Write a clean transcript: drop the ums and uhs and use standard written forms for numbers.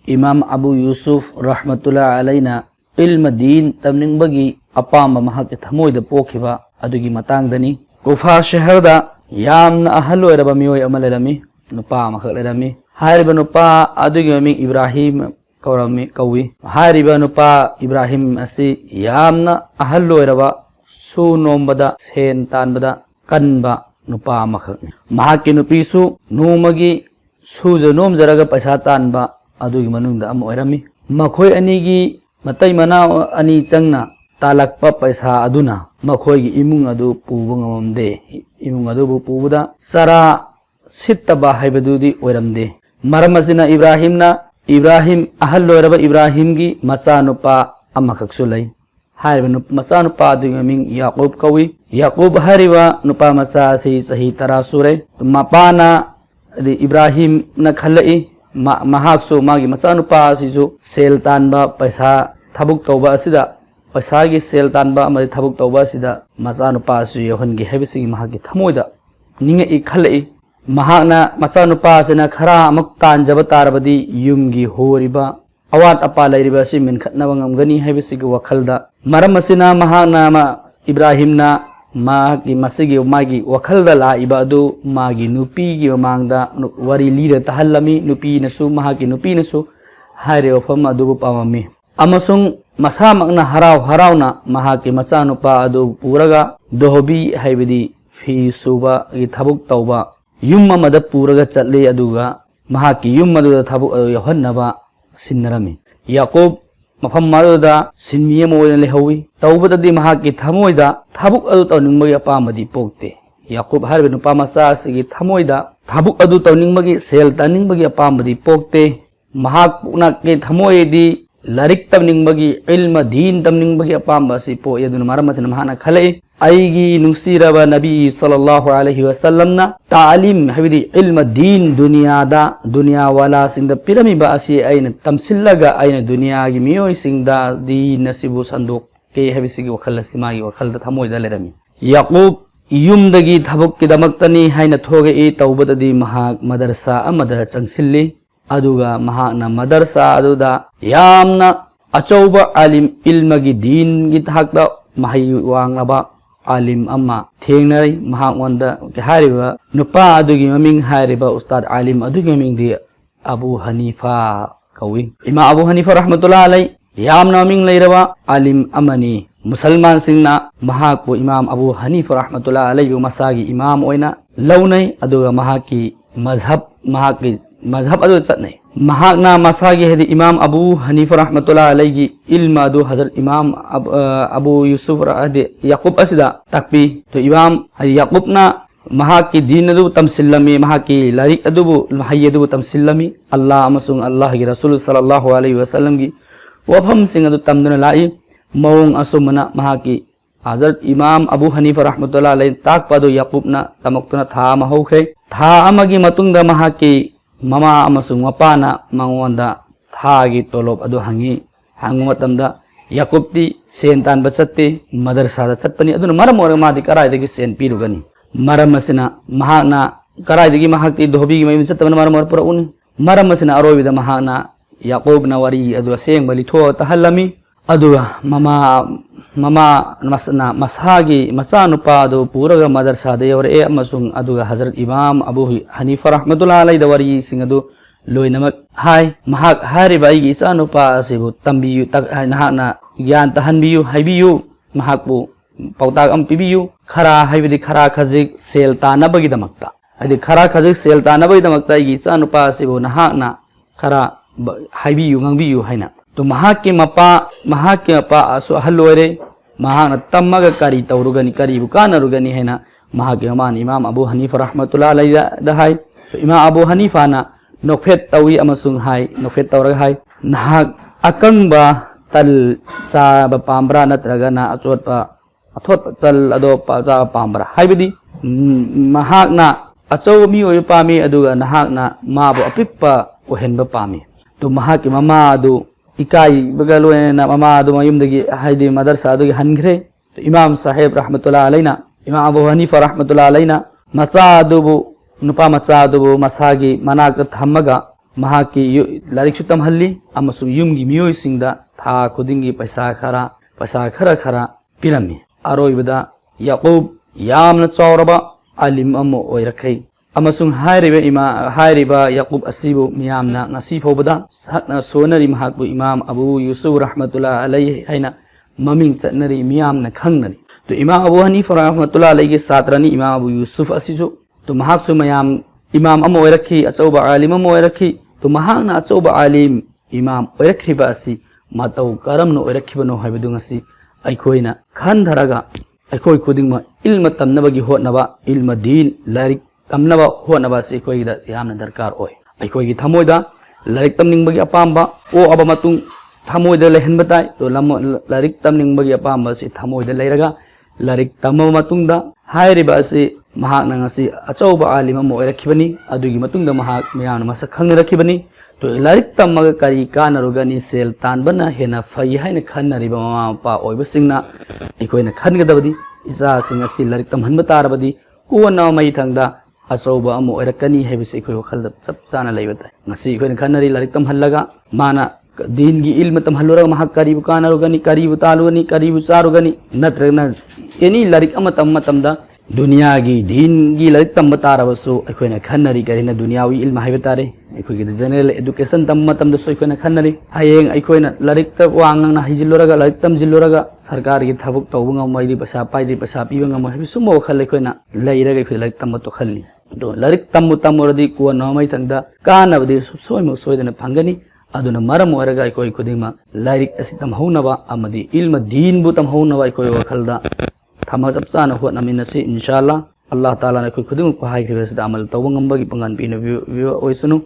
इमाम अबू यूसुफ रहमतुल्लाह अलैना इल्म दीन तमनिंबगी अपाम महक थमोइद पोखिबा अदुगी मतंगदनी कुफा शहरदा यामना अहल ओइरबा मियोय अमा लेरमी नुपा अमखक लेरमी हारिबा नुपा अदुगी ममिंग इब्राहिम कौवी हारिबा नुपा इब्राहिम असि यामना अहल ओइरबा सु नोमबदा सेन तानबदा कनबा नुपा अमखकनी महकि नुपीसु नोमगी सुज नोमजरगा पैसा तानबा अदुगी मनुंगदा अम ओइरमी मखोय अनिगी मतै मना अनि चंगना तालकपा पैसा अदुना मखोयगी इमुंग अदु पुबा ngamamde इमुंग अदुबु पुबदा सरा सित्तबा हाइबदुदी ओइरमदे मरम असिना इब्राहिम अहल लोरबा इब्राहिमगी मचानुपा अमखकसु लै हारिबा मचानुपा अदुगी ममिंग याकूब कौवी याकूब हारिबा नुपा मचा असि चही 10 सुरे मपाना इब्राहिम न खलई महाकसु मागी मचानुपा असिजु सेल तानबा पैसा थबुक तौबा असिदा पैसा की सेल तानबा अमदि थबुक तौबा असिदा मचानुपा असु यहनगी हैबिसिगी महागी थमोइदा निंगई खलई महाकना मचानुपा असिना खरा अमक तानजबा तारबदी युमगी होरिबा अवाट अपा लैरिबा असि मिनखतनबा ngamgani हैबिसिगी वखलदा मरम असिना महाकना इब्राहिमना मागी मसिगी मागी वखलदा लाइबा अदु मागी नुपीगी मांगदा वरी लीरा तहल्लमी नुपीनसु महागी नुपीनसु हारे वफम अदुबु पाममी अमसुंग मसामकना हरावना महाकी मचानुपा अदु पुरगा दोहबी हाइबदी फी सुबा की थबुक तौबा युम अमदा पुरगा चले अदुगा महाकी युम अदुदा थबुक यहन्नबा सिन्नरमी याकूब मफम मरुदा सिन्मी मोयन लेहवी तौबददी महाकी थमोइदा थबुक अदु तौनिंगबगी अपामदी पोक्ते याकूब हारिबा नुपा मचा असिगी थमोइदा थबुक अदु तौनिंगबगी सेल तानिंगबगी अपामदी पोक्ते महाक पुनाके थमोइदी लारिक तमनिंगबगी इल्म दीन तमनिंगबगी अपाम असी पोए अदुना मरम असिना महाना खलई आईगी नुसीरबा नबी सल्लल्लाहु अलैहि वसल्लमना तालीम हबिदी इल्म दीन दुनिया वाला सिंगदा पिरमिबा असी आइना तमसिल्लगा आइना दुनियागी मियोय सिंगदा दीन नसिबु संदोक के हबिसिगी वखल सिमागी वखलदा थमोइदा लेरमी याकूब युमदगी थबुक किदमक्तनी हाइना थोगे ए तौबददी महाक मदरसा अमदा चंगसिल्ली अदुगा महाकना मदरसा अदुदा यामना अचौबा आलिम इल्मगी दीनगी थाकदा महै वांगबा आलिम अम्मा थेंगनरै महाकवंदा हारिबा नुपा अदुगी ममिंग हारिबा उस्ताद आलिम अदुगी ममिंग दि अबू हनीफा कौवी इमा अबू हनीफा रहमतुल्लाह अलै यामना ममिंग लैरबा आलिम अमनी मुसलमान सिंगना महाकु इमाम अबू हनीफा रहमतुल्लाह अलै मसागी इमाम ओइना लौनै अदुगा महाकी मजहब अदु चतनै महाकना मसागी हेदि इमाम अबू हनीफा रहमतुल्लाह अलैहि इल्म अदु हजरत इमाम अबू यूसुफ याकूब असिदा तकपी तो इमाम याकूबना महाकी दीन अदु तमसिल्लमी महाकी लारिक अदुबु महय अदुबु तमसिल्लमी अल्लाह अमसुंग अल्लाह की रसूल सल्लल्लाहु अलैहि वसल्लम की वफम सिंग अदु तमदुना लाई मौंग असुमना महाकी हजरत इमाम अबू हनीफा रहमतुल्लाह अलैहि ताकपदु याकूबना तमक्तुना था महौखे था अमगी मतुंगदा महाकी ममा अमसुंग मपाना मंगोंदा थागी तोलोब अदु हंगु मतमदा याकूबती सेन तानबा चत्ते मदरसादा चत्पनी अदुना मरम ओरगा मादि कराइदगी सेन पिरुगनी मरम असिना महाकना कराइदगी महाकती दोहबीगी मयम चत्तबना मरम ओर पुरा उनि मरम असिना अरोबिदा महाकना याकूबना वरी अदु असेंग बलि थो तहल्लमी अदुगा ममा मसागी मचानुपा अदु पुरगा मदरसादा यौरए अमसुंग अदुगा हजरत इमाम अबू हनीफा रहमतुल्लाह अलैहि दा वरी सिंग अदु लोइनमक हाय महाक हारिबा आइगी इचानुपा असिबु तंबियु तक नहाना ज्ञान तहनबियु हाइबियु महाकबु पौताक अम पिबियु खरा हाइबिदि खरा खजिक सेल तानबगी दमक्ता आदि खरा खजिक सेल तानबगी दमक्ता आइगी इचानुपा असिबु नहाना खरा हाइबियु nganbiyu हाइना तो महाके मपा असु अहल ओइरे महाकना तम्मगा करी तौरुगनी करी बुकानरुगनी हैना महाके मान इमाम अबू हनीफा रहमतुल्लाह अलैहि दा हाय तो इमाम अबू हनीफा ना नोफेत तौई अमसुंग हाय नोफेत तौरगा हाय नाहक अकंबा तल साबा पाम्ब्रा नत्रगा ना अचोटपा अथोट तल अदो जा पाम्ब्रा हाइबदी महाकना अचौ मी ओय पामी अदुगा नाहकना माबो अपिप्पा ओहेनबा पामी तो महाके ममा अदु इकाई बगलोना ममा अदु मयुमदगी हाइदि मदरसा अदुगी हनग्रे तो इमाम साहेब रहमतुल्लाह अलैना इमाम अबू हनीफा रहमतुल्लाह अलैना मचा अदुबु नुपा मचा अदुबु मसागी मनाक थम्मगा महाकी लारिक तमहली युमगी मियोइसिंगदा था खुदिंगी पैसा खरा खरा पिरमी अरोइबदा याकूब यामना चौरबा आलिम अमो ओइरखै अमसुंग हाइरिबा याकूब असिबु मियामना ngasi फौबदा sakna sonari mahakbu imam abu yusuf rahmatullah alayhi haina maming chatnari miyamna khangnari to imam abu hanifa rahmatullah alayhi satrani imam abu yusuf asijo to mahaksu mayam imam amo oirakhi achauba alim amo oirakhi to mahakna achauba alim imam oirakhiba asi matau karamno oirakhibano haibadu ngasi aikoina khan dharaga aikoi khudingma ilma tamnabagi hotnaba ilma din larik tamnaba hotnaba se koida yamna darkar oi aikoi gi thamoida larik tamningbagi apamba o aba matung thamoida lehenba tai to larik tamningbagi apamba se thamoida leiraga larik tamma matungda hairiba se mahakna ngasi achauba alima mo oirakhibani adugi matungda mahak miyamna masak khangrakibani to larik tamaga kari kanarugani sel tanbana hena fai haina khannariba mama pa oiba singna ikoina khangadabadi isa singa si larik tamhanba tarabadi kuwana mai thangda achauba amo oirakani hebise ikoi wakhalda chap chana leibata ngasi ikoina khannari larik tamhallaga mana dingi ilma tamhallura mahak karibu kanarugani karibu talugani karibu charugani natragna eni larik amatamda दुनिया की दीन की like तम तारबसु अखोइना खन्नरी करिना दुनियावी इल्म highway तारे अखोइगी general education तम मतम दसु अखोइना खन्नरी हायेंग अखोइना लाइक त वांगना हिजिलोरगा लाइक तम जिलोरगा सरकार की थबक तौबु ngमैदि पैसा पाइदि पैसा पिबा ngम हाइबे सुमो खल अखोइना लैरगा अखोइ लाइक तम तो खलनि दो लाइक तम तमरदि को नमै थंगदा कानबदि सोइमो सोइदना फंगनी aduna maram oraga अखोइ खुदिमा लाइक असि तम हौनबा अमदि इल्म दीन बु तम हौनबा अखोइ वखलदा थमा जब चाना हो नमिनसी इंशाल्लाह अल्लाह ताला ने खुद खुद पहाई अमल तौब ngambagi pangan pina view oisunu